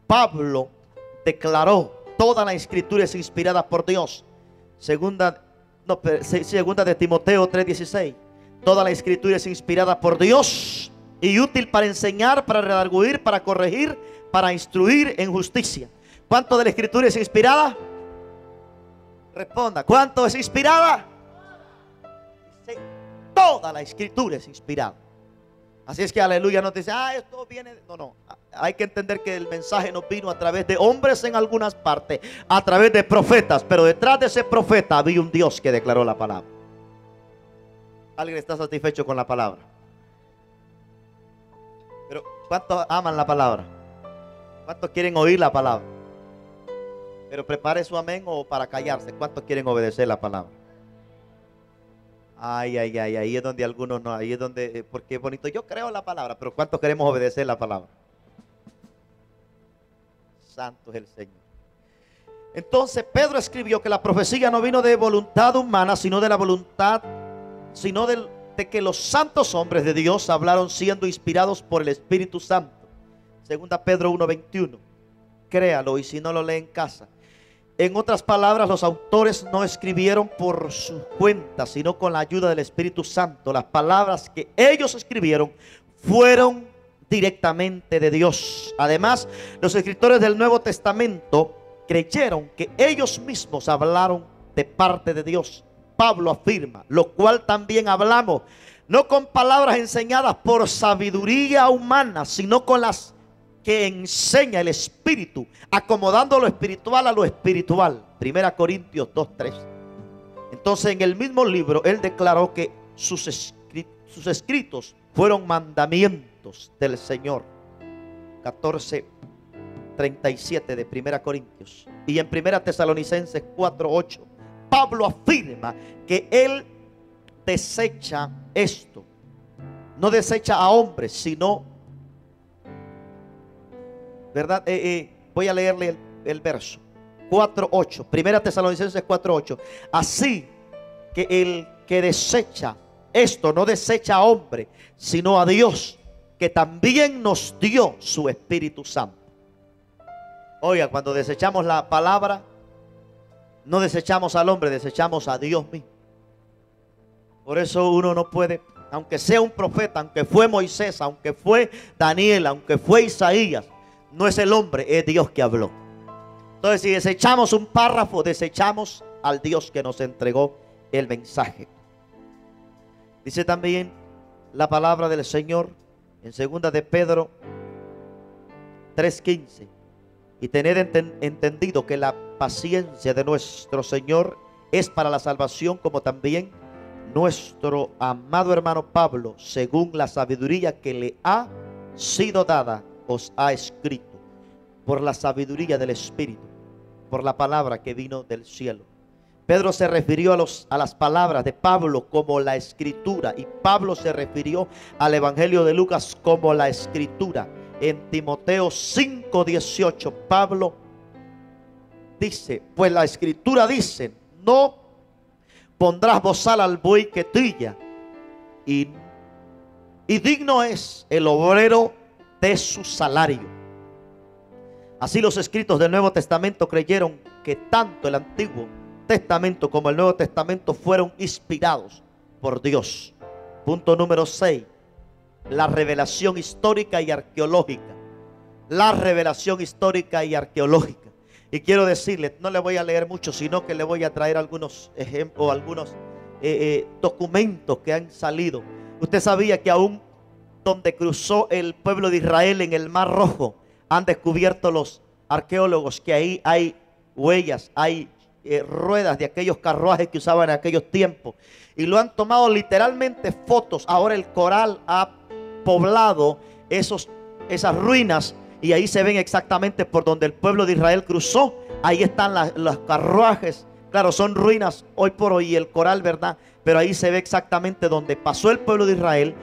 [SPEAKER 1] Pablo declaró: toda la escritura es inspirada por Dios. Segunda de Timoteo 3:16. Toda la escritura es inspirada por Dios y útil para enseñar, para redarguir, para corregir, para instruir en justicia. ¿Cuánto de la escritura es inspirada? Responda: ¿cuánto es inspirada? Toda la escritura es inspirada. Así es que aleluya, no te dice: esto viene. No. Hay que entender que el mensaje no vino a través de hombres en algunas partes, a través de profetas. Pero detrás de ese profeta había un Dios que declaró la palabra. ¿Alguien está satisfecho con la palabra? Pero ¿cuántos aman la palabra? ¿Cuántos quieren oír la palabra? Pero prepare su amén o para callarse. ¿Cuántos quieren obedecer la palabra? Ay, ahí es donde algunos no, ahí es donde, porque es bonito, yo creo la palabra, pero ¿cuántos queremos obedecer la palabra? Santo es el Señor. Entonces Pedro escribió que la profecía no vino de voluntad humana, sino de la voluntad, de que los santos hombres de Dios hablaron siendo inspirados por el Espíritu Santo. Segunda Pedro 1:21. Créalo, y si no lo lee en casa. En otras palabras, los autores no escribieron por su cuenta, sino con la ayuda del Espíritu Santo. Las palabras que ellos escribieron fueron directamente de Dios. Además, los escritores del Nuevo Testamento creyeron que ellos mismos hablaron de parte de Dios. Pablo afirma: lo cual también hablamos, no con palabras enseñadas por sabiduría humana, sino con las que enseña el Espíritu, acomodando lo espiritual a lo espiritual. 1 Corintios 2:3. Entonces, en el mismo libro él declaró que sus escritos fueron mandamientos del Señor. 14:37 de 1 Corintios. Y en 1 Tesalonicenses 4:8 Pablo afirma que él desecha esto. No desecha a hombres, sino, ¿verdad? Voy a leerle el verso 4:8. 1 Tesalonicenses 4:8. Así que el que desecha esto no desecha a hombre, sino a Dios, que también nos dio su Espíritu Santo. Oiga, cuando desechamos la palabra, no desechamos al hombre, desechamos a Dios mismo. Por eso uno no puede, aunque sea un profeta, aunque fue Moisés, aunque fue Daniel, aunque fue Isaías, no es el hombre, es Dios que habló. Entonces, si desechamos un párrafo, desechamos al Dios que nos entregó el mensaje. Dice también la palabra del Señor En segunda de Pedro 3:15. Y tened entendido que la paciencia de nuestro Señor es para la salvación, como también nuestro amado hermano Pablo, según la sabiduría que le ha sido dada, os ha escrito, por la sabiduría del Espíritu, por la palabra que vino del cielo. Pedro se refirió a las palabras de Pablo como la Escritura, y Pablo se refirió al Evangelio de Lucas como la Escritura. En Timoteo 5:18, Pablo dice, pues la Escritura dice, no pondrás bozal al buey que trilla, y digno es el obrero de su salario. Así los escritos del Nuevo Testamento creyeron que tanto el Antiguo Testamento como el Nuevo Testamento fueron inspirados por Dios. Punto número 6. La revelación histórica y arqueológica. La revelación histórica y arqueológica. Y quiero decirle, no le voy a leer mucho, sino que le voy a traer algunos ejemplos, algunos documentos que han salido. Usted sabía que aún donde cruzó el pueblo de Israel en el Mar Rojo, han descubierto los arqueólogos que ahí hay huellas, hay ruedas de aquellos carruajes que usaban en aquellos tiempos. Y lo han tomado literalmente fotos. Ahora el coral ha poblado esas ruinas, y ahí se ven exactamente por donde el pueblo de Israel cruzó. Ahí están los carruajes. Claro, son ruinas hoy por hoy, el coral, ¿verdad? Pero ahí se ve exactamente donde pasó el pueblo de Israel.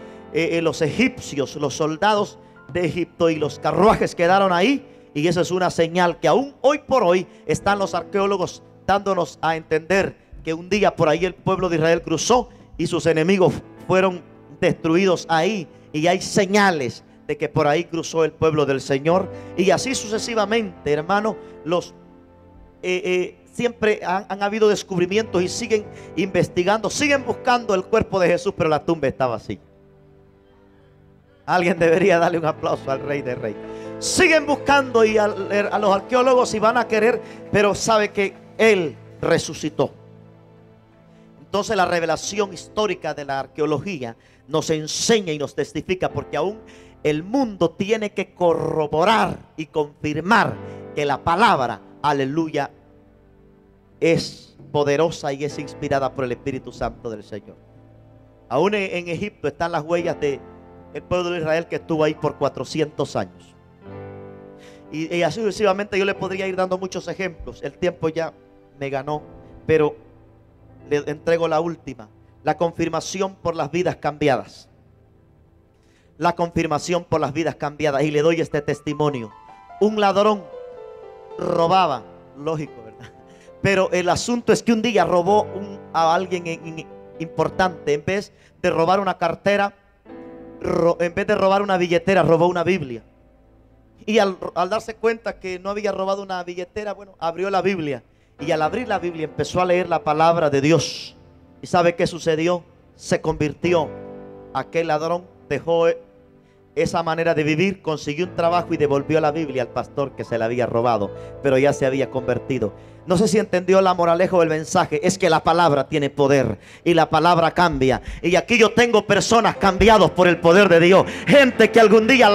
[SPEAKER 1] Los egipcios, los soldados de Egipto, y los carruajes quedaron ahí. Y eso es una señal que aún hoy por hoy están los arqueólogos dándonos a entender que un día por ahí el pueblo de Israel cruzó y sus enemigos fueron destruidos ahí. Y hay señales de que por ahí cruzó el pueblo del Señor. Y así sucesivamente, hermano, siempre han habido descubrimientos, y siguen investigando, siguen buscando el cuerpo de Jesús, pero la tumba está vacía. Alguien debería darle un aplauso al Rey de Reyes. Siguen buscando, y a los arqueólogos, y van a querer, pero sabe que Él resucitó. Entonces la revelación histórica de la arqueología nos enseña y nos testifica, porque aún el mundo tiene que corroborar y confirmar que la palabra, aleluya, es poderosa y es inspirada por el Espíritu Santo del Señor. Aún en Egipto están las huellas del pueblo de Israel que estuvo ahí por 400 años. Y así sucesivamente yo le podría ir dando muchos ejemplos. El tiempo ya me ganó, pero le entrego la última. La confirmación por las vidas cambiadas. La confirmación por las vidas cambiadas. Y le doy este testimonio. Un ladrón robaba, lógico, ¿verdad? Pero el asunto es que un día robó a alguien importante. En vez de robar una cartera, en vez de robar una billetera, robó una Biblia. Y al darse cuenta que no había robado una billetera, bueno, abrió la Biblia. Y al abrir la Biblia empezó a leer la palabra de Dios. ¿Y sabe qué sucedió? Se convirtió. Aquel ladrón dejó esa manera de vivir, consiguió un trabajo y devolvió la Biblia al pastor que se la había robado, pero ya se había convertido. No sé si entendió la moraleja o el mensaje. Es que la palabra tiene poder y la palabra cambia. Y aquí yo tengo personas cambiados por el poder de Dios. Gente que algún día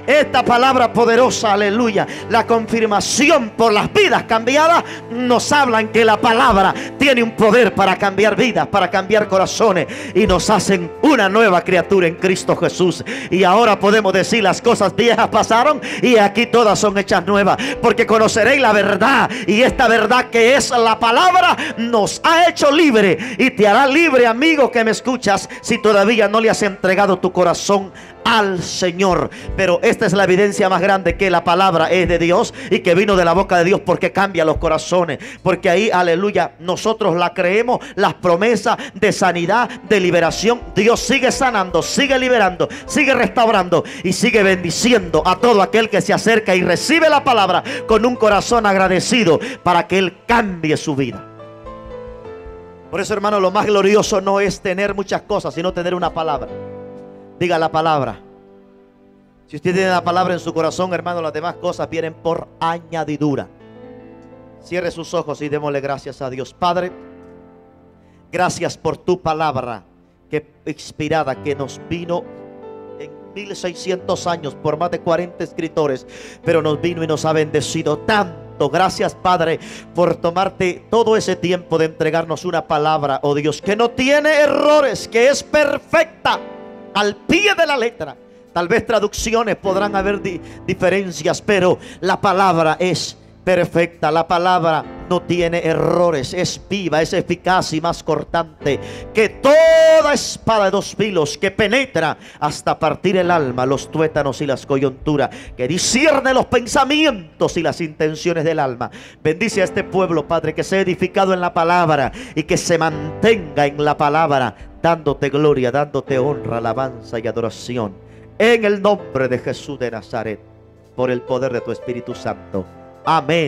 [SPEAKER 1] esta palabra poderosa, aleluya, la confirmación por las vidas cambiadas, nos hablan que la palabra tiene un poder para cambiar vidas, para cambiar corazones, y nos hacen una nueva criatura en Cristo Jesús. Y ahora podemos decir: las cosas viejas pasaron y aquí todas son hechas nuevas, porque conoceréis la verdad, y esta verdad, que es la palabra, nos ha hecho libre, y te hará libre, amigo que me escuchas, si todavía no le has entregado tu corazón al Señor. Pero esta es la evidencia más grande, que la palabra es de Dios y que vino de la boca de Dios, porque cambia los corazones, porque ahí, aleluya, nosotros la creemos, las promesas de sanidad, de liberación. Dios sigue sanando, sigue liberando, sigue restaurando y sigue bendiciendo a todo aquel que se acerca y recibe la palabra con un corazón agradecido, para que Él cambie su vida. Por eso, hermano, lo más glorioso no es tener muchas cosas, sino tener una palabra. Diga la palabra. Si usted tiene la palabra en su corazón, hermano, las demás cosas vienen por añadidura. Cierre sus ojos y démosle gracias a Dios. Padre, gracias por tu palabra. que inspirada, que nos vino en 1600 años por más de 40 escritores, pero nos vino y nos ha bendecido tanto. Gracias, Padre, por tomarte todo ese tiempo de entregarnos una palabra, oh Dios, que no tiene errores, que es perfecta al pie de la letra. Tal vez traducciones podrán haber diferencias, pero la palabra es perfecta. La palabra no tiene errores, es viva, es eficaz y más cortante que toda espada de dos filos, que penetra hasta partir el alma, los tuétanos y las coyunturas, que discierne los pensamientos y las intenciones del alma. Bendice a este pueblo, Padre, que sea edificado en la palabra y que se mantenga en la palabra, dándote gloria, dándote honra, alabanza y adoración. En el nombre de Jesús de Nazaret, por el poder de tu Espíritu Santo. Amén.